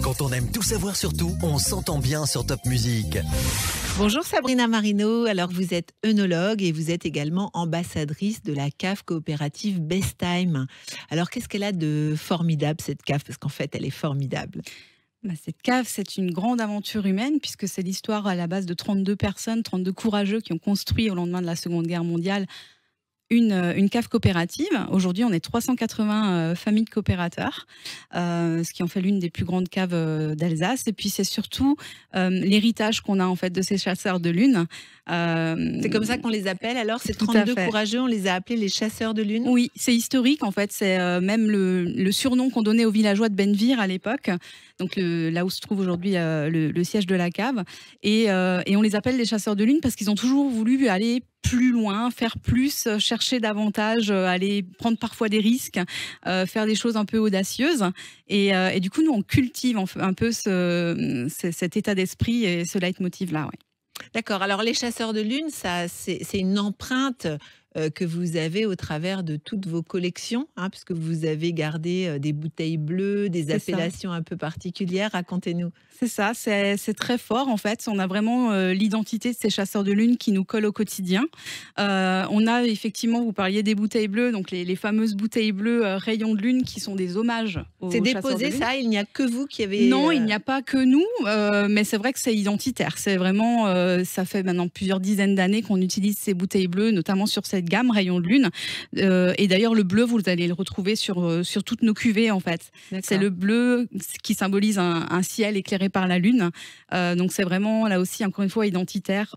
Quand on aime tout savoir sur tout, on s'entend bien sur Top Music. Bonjour Sabrina Marino, alors vous êtes œnologue et vous êtes également ambassadrice de la cave coopérative Best Time. Alors qu'est-ce qu'elle a de formidable cette cave? Parce qu'en fait elle est formidable. Cette cave, c'est une grande aventure humaine puisque c'est l'histoire à la base de 32 personnes, 32 courageux qui ont construit au lendemain de la Seconde Guerre mondiale une cave coopérative. Aujourd'hui, on est 380 familles de coopérateurs, ce qui en fait l'une des plus grandes caves d'Alsace. Et puis, c'est surtout l'héritage qu'on a en fait de ces chasseurs de lune. C'est comme ça qu'on les appelle alors, ces 32 courageux, on les a appelés les chasseurs de lune? Oui, c'est historique en fait. C'est même le surnom qu'on donnait aux villageois de Benvir à l'époque, donc là où se trouve aujourd'hui le siège de la cave. Et on les appelle les chasseurs de lune parce qu'ils ont toujours voulu aller plus loin, faire plus, chercher davantage, aller prendre parfois des risques, faire des choses un peu audacieuses. Et du coup, nous, on cultive un peu cet état d'esprit et ce leitmotiv-là. Ouais. D'accord. Alors, les chasseurs de lune, c'est une empreinte que vous avez au travers de toutes vos collections, hein, puisque vous avez gardé des bouteilles bleues, des appellations un peu particulières. Racontez-nous. C'est ça, c'est très fort en fait. On a vraiment l'identité de ces chasseurs de lune qui nous collent au quotidien. On a effectivement, vous parliez des bouteilles bleues, donc les fameuses bouteilles bleues rayons de lune qui sont des hommages aux chasseurs de lune. C'est déposé ça? Il n'y a que vous qui avez... Non, il n'y a pas que nous, mais c'est vrai que c'est identitaire. C'est vraiment, ça fait maintenant plusieurs dizaines d'années qu'on utilise ces bouteilles bleues, notamment sur cette gamme rayons de lune. Et d'ailleurs, le bleu, vous allez le retrouver sur toutes nos cuvées en fait. C'est le bleu qui symbolise un ciel éclairé par la lune. Donc c'est vraiment là aussi encore une fois identitaire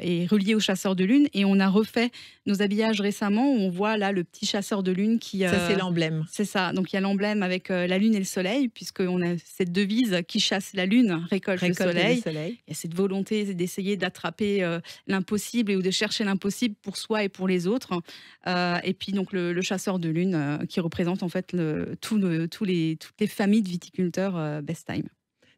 et relié aux chasseurs de lune. Et on a refait nos habillages récemment où on voit là le petit chasseur de lune qui... Ça c'est l'emblème. C'est ça. Donc il y a l'emblème avec la lune et le soleil puisqu'on a cette devise qui chasse la lune, récolte le soleil. Il y a cette volonté d'essayer d'attraper l'impossible ou de chercher l'impossible pour soi et pour les autres. Et puis donc le chasseur de lune qui représente en fait toutes les familles de viticulteurs Best Time.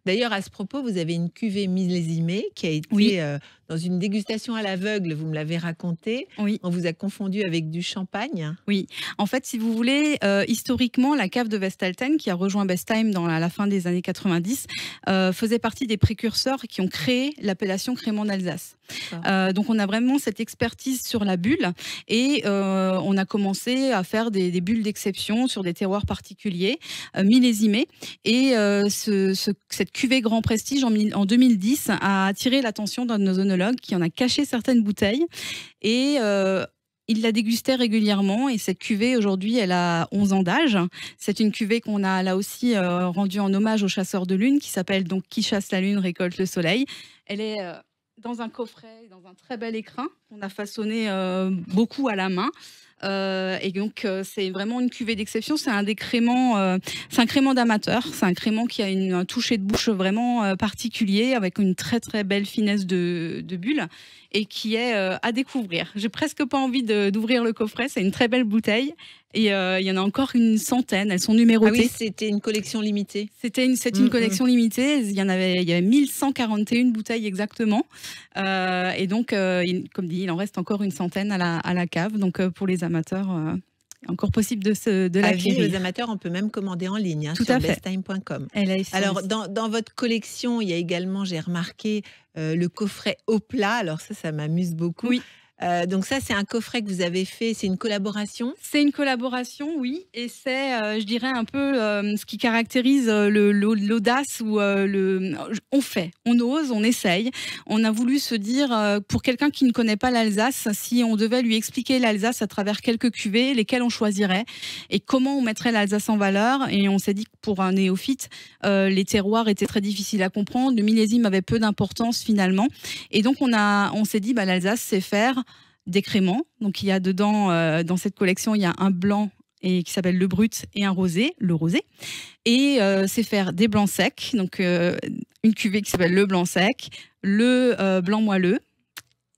D'ailleurs, à ce propos, vous avez une cuvée millésimée qui a été dans une dégustation à l'aveugle, vous me l'avez raconté. Oui. On vous a confondu avec du champagne. Oui. En fait, si vous voulez, historiquement, la cave de Westalten, qui a rejoint Best Time dans la fin des années 90, faisait partie des précurseurs qui ont créé l'appellation crément d'Alsace. Donc, on a vraiment cette expertise sur la bulle et on a commencé à faire des bulles d'exception sur des terroirs particuliers, millésimés. Et cette cuvée Grand Prestige en 2010 a attiré l'attention d'un de nos œnologues qui en a caché certaines bouteilles et il la dégustait régulièrement. Et cette cuvée aujourd'hui elle a 11 ans d'âge. C'est une cuvée qu'on a là aussi rendue en hommage aux chasseurs de lune qui s'appelle donc Qui chasse la lune récolte le soleil. Elle est dans un coffret, dans un très bel écrin qu'on a façonné beaucoup à la main. Et donc c'est vraiment une cuvée d'exception. C'est un créments, c'est un crément d'amateur. C'est un crément qui a un toucher de bouche vraiment particulier, avec une très très belle finesse de bulle et qui est à découvrir. J'ai presque pas envie d'ouvrir le coffret. C'est une très belle bouteille et il y en a encore une centaine. Elles sont numérotées. Ah oui, c'était une collection limitée. C'est une collection limitée. Il y avait 1141 bouteilles exactement. Et donc, comme dit, il en reste encore une centaine à la cave. Donc pour les amateurs, encore possible de l'acquérir. Les amateurs, on peut même commander en ligne Tout sur à fait. besttime.com. Alors, dans votre collection, il y a également, j'ai remarqué, le coffret au plat. Alors ça m'amuse beaucoup. Oui. Donc ça, c'est un coffret que vous avez fait, c'est une collaboration? C'est une collaboration, oui, et c'est, je dirais, un peu ce qui caractérise l'audace ou on fait, on ose, on essaye. On a voulu se dire, pour quelqu'un qui ne connaît pas l'Alsace, si on devait lui expliquer l'Alsace à travers quelques cuvées, lesquelles on choisirait et comment on mettrait l'Alsace en valeur. Et on s'est dit que pour un néophyte, les terroirs étaient très difficiles à comprendre, le millésime avait peu d'importance finalement. Et donc on s'est dit, l'Alsace, c'est faire des créments. Donc il y a dedans, dans cette collection, il y a un blanc qui s'appelle le brut et un rosé, le rosé. Et c'est faire des blancs secs, donc une cuvée qui s'appelle le blanc sec, le blanc moelleux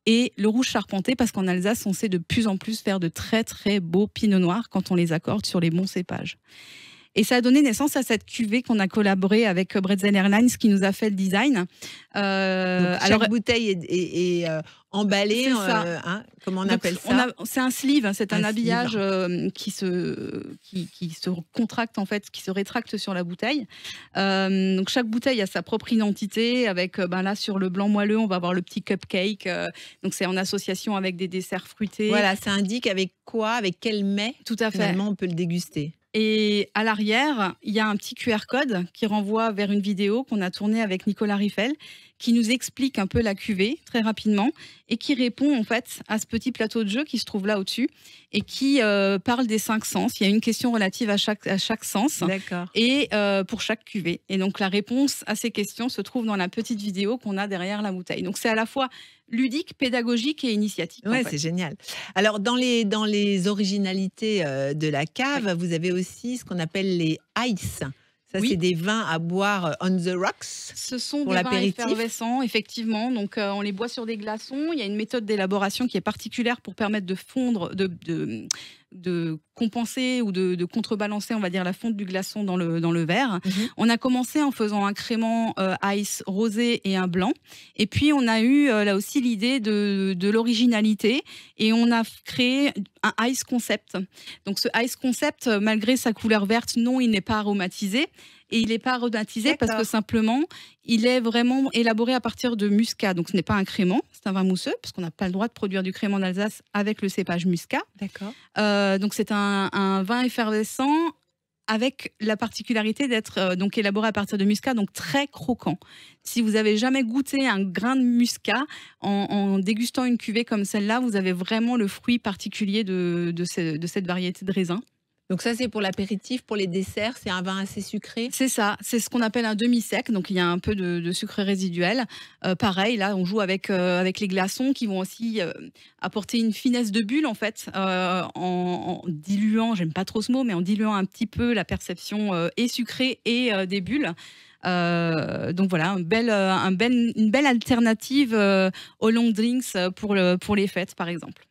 et le rouge charpenté, parce qu'en Alsace, on sait de plus en plus faire de très très beaux pinots noirs quand on les accorde sur les bons cépages. Et ça a donné naissance à cette cuvée qu'on a collaboré avec Bretzel Airlines qui nous a fait le design. Donc, chaque bouteille est emballée, comment on appelle ça? C'est un sleeve, c'est un habillage qui se contracte en fait, qui se rétracte sur la bouteille. Donc chaque bouteille a sa propre identité. Avec là sur le blanc moelleux, on va avoir le petit cupcake. Donc c'est en association avec des desserts fruités. Voilà, ça indique avec quoi, avec quel mets. Tout à fait. Finalement, on peut le déguster. Et à l'arrière, il y a un petit QR code qui renvoie vers une vidéo qu'on a tournée avec Nicolas Riffel, qui nous explique un peu la cuvée très rapidement et qui répond en fait à ce petit plateau de jeu qui se trouve là au-dessus et qui parle des 5 sens. Il y a une question relative à chaque sens et pour chaque cuvée. Et donc la réponse à ces questions se trouve dans la petite vidéo qu'on a derrière la bouteille. Donc c'est à la fois ludique, pédagogique et initiatique. Ouais, en fait. C'est génial. Alors dans les originalités de la cave, vous avez aussi ce qu'on appelle les ice. Ça, c'est des vins à boire on the rocks. Ce sont des vins effervescents, effectivement. Donc, on les boit sur des glaçons. Il y a une méthode d'élaboration qui est particulière pour permettre de fondre, de compenser ou de contrebalancer, on va dire, la fonte du glaçon dans le verre. On a commencé en faisant un crément ice rosé et un blanc. Et puis, on a eu là aussi l'idée de l'originalité et on a créé un ice concept. Donc, ce ice concept, malgré sa couleur verte, non, il n'est pas aromatisé. Et il n'est pas aromatisé parce que simplement, il est vraiment élaboré à partir de muscat. Donc, ce n'est pas un crément, c'est un vin mousseux, parce qu'on n'a pas le droit de produire du crément d'Alsace avec le cépage muscat. Donc, c'est un vin effervescent avec la particularité d'être donc élaboré à partir de muscat, donc très croquant. Si vous avez jamais goûté un grain de muscat, en dégustant une cuvée comme celle-là, vous avez vraiment le fruit particulier de cette variété de raisin. Donc ça, c'est pour l'apéritif, pour les desserts, c'est un vin assez sucré. C'est ça, c'est ce qu'on appelle un demi-sec, donc il y a un peu de sucre résiduel. Pareil, là, on joue avec les glaçons qui vont aussi apporter une finesse de bulle, en fait, en diluant, j'aime pas trop ce mot, mais en diluant un petit peu la perception et sucrée et des bulles. Donc voilà, une belle alternative aux long drinks pour les fêtes, par exemple.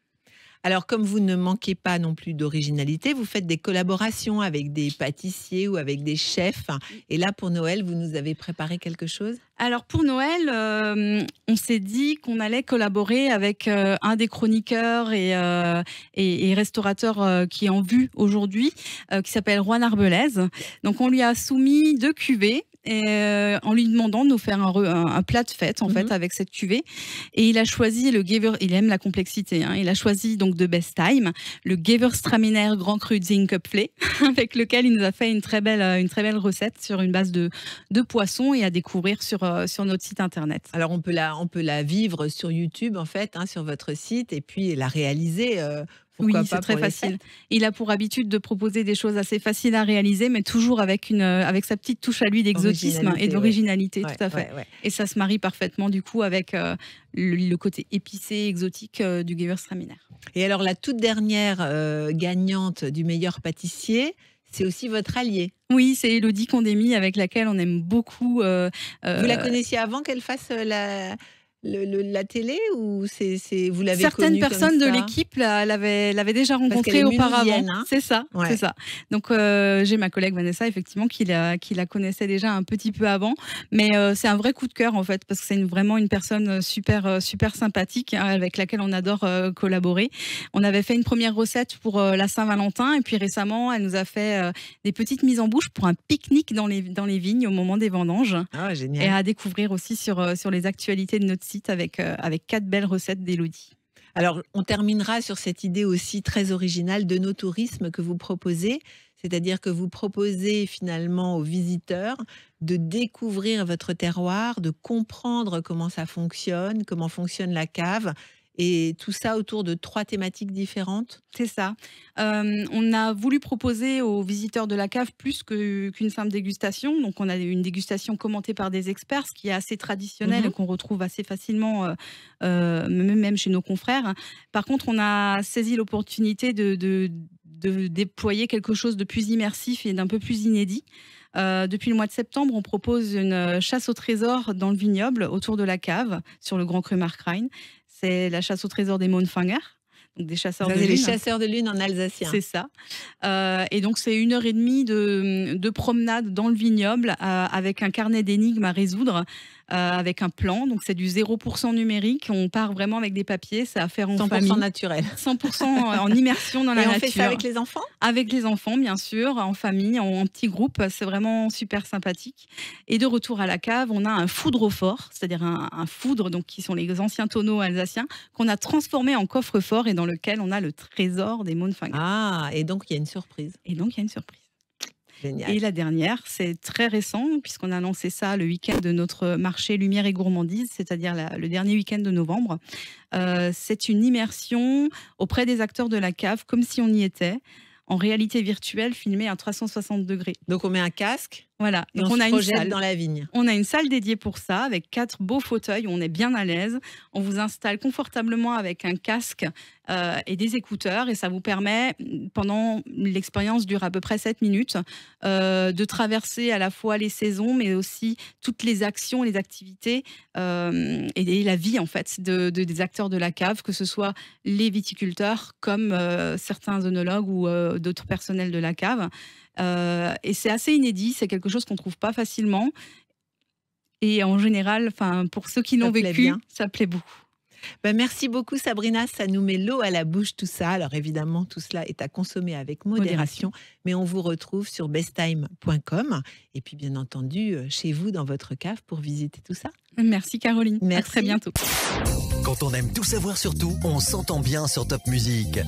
Alors, comme vous ne manquez pas non plus d'originalité, vous faites des collaborations avec des pâtissiers ou avec des chefs. Et là, pour Noël, vous nous avez préparé quelque chose? Alors, pour Noël, on s'est dit qu'on allait collaborer avec un des chroniqueurs et restaurateurs qui est en vue aujourd'hui, qui s'appelle Juan Arbelez. Donc, on lui a soumis 2 cuvées. En lui demandant de nous faire un plat de fête en fait avec cette cuvée, et il a choisi il aime la complexité, il a choisi donc de Bestheim le Gewürztraminer Grand Cru Zinköpfle avec lequel il nous a fait une très belle recette sur une base de poisson et à découvrir sur notre site internet. Alors on peut la vivre sur YouTube en fait, sur votre site, et puis la réaliser. Oui, c'est très facile. Il a pour habitude de proposer des choses assez faciles à réaliser, mais toujours avec sa petite touche à lui d'exotisme et d'originalité, tout à fait. Et ça se marie parfaitement du coup avec le côté épicé, exotique du Gewürztraminer. Et alors la toute dernière gagnante du meilleur pâtissier, c'est aussi votre allié. Oui, c'est Élodie Condémy avec laquelle on aime beaucoup. Vous la connaissiez avant qu'elle fasse la télé, ou vous l'avez Certaines connue personnes comme ça? de l'équipe l'avaient déjà rencontrée auparavant. C'est ça, c'est ça. Donc j'ai ma collègue Vanessa effectivement qui la connaissait déjà un petit peu avant, mais c'est un vrai coup de cœur en fait parce que c'est vraiment une personne super sympathique avec laquelle on adore collaborer. On avait fait une première recette pour la Saint-Valentin et puis récemment elle nous a fait des petites mises en bouche pour un pique-nique dans les vignes au moment des vendanges. Ah, génial. Et à découvrir aussi sur les actualités de notre site avec 4 belles recettes d'Élodie. Alors, on terminera sur cette idée aussi très originale de nos tourismes que vous proposez, c'est-à-dire que vous proposez finalement aux visiteurs de découvrir votre terroir, de comprendre comment ça fonctionne, comment fonctionne la cave, et tout ça autour de 3 thématiques différentes. C'est ça. On a voulu proposer aux visiteurs de la cave plus qu'une simple dégustation. Donc, on a une dégustation commentée par des experts, ce qui est assez traditionnel et qu'on retrouve assez facilement, même chez nos confrères. Par contre, on a saisi l'opportunité de déployer quelque chose de plus immersif et d'un peu plus inédit. Depuis le mois de septembre, on propose une chasse au trésor dans le vignoble autour de la cave sur le Grand Cru Markrein. C'est la chasse au trésor des Monfanger. donc des chasseurs Vous de avez lune. les chasseurs de lune en alsacien. C'est ça. Et donc, c'est 1h30 de promenade dans le vignoble avec un carnet d'énigmes à résoudre, avec un plan. Donc, c'est du 0% numérique. On part vraiment avec des papiers. C'est à faire en 100% famille. naturel. 100% en immersion dans la Et on nature. fait ça avec les enfants? Avec les enfants, bien sûr, en famille, en petits groupes. C'est vraiment super sympathique. Et de retour à la cave, on a un foudrophore, c'est-à-dire un foudre, donc qui sont les anciens tonneaux alsaciens, qu'on a transformé en coffre-fort et dans lequel on a le trésor des Mohnfingers. Ah, et donc il y a une surprise. Et donc, il y a une surprise. Génial. Et la dernière, c'est très récent, puisqu'on a lancé ça le week-end de notre marché Lumière et Gourmandise, c'est-à-dire le dernier week-end de novembre. C'est une immersion auprès des acteurs de la cave, comme si on y était, en réalité virtuelle, filmée à 360 degrés. Donc on met un casque Voilà. et Donc on on se a une projette salle. dans la vigne. On a une salle dédiée pour ça, avec 4 beaux fauteuils où on est bien à l'aise. On vous installe confortablement avec un casque et des écouteurs, et ça vous permet, pendant l'expérience dure à peu près 7 minutes, de traverser à la fois les saisons, mais aussi toutes les actions, les activités et la vie en fait des acteurs de la cave, que ce soit les viticulteurs comme certains œnologues ou d'autres personnels de la cave. Et c'est assez inédit, c'est quelque chose qu'on ne trouve pas facilement. Et en général, pour ceux qui l'ont vécu, bien. ça plaît beaucoup. Ben, merci beaucoup Sabrina, ça nous met l'eau à la bouche tout ça. Alors évidemment, tout cela est à consommer avec modération. Mais on vous retrouve sur besttime.com et puis bien entendu chez vous dans votre cave pour visiter tout ça. Merci Caroline, Merci. à très bientôt. Quand on aime tout savoir sur tout, on s'entend bien sur Top Music.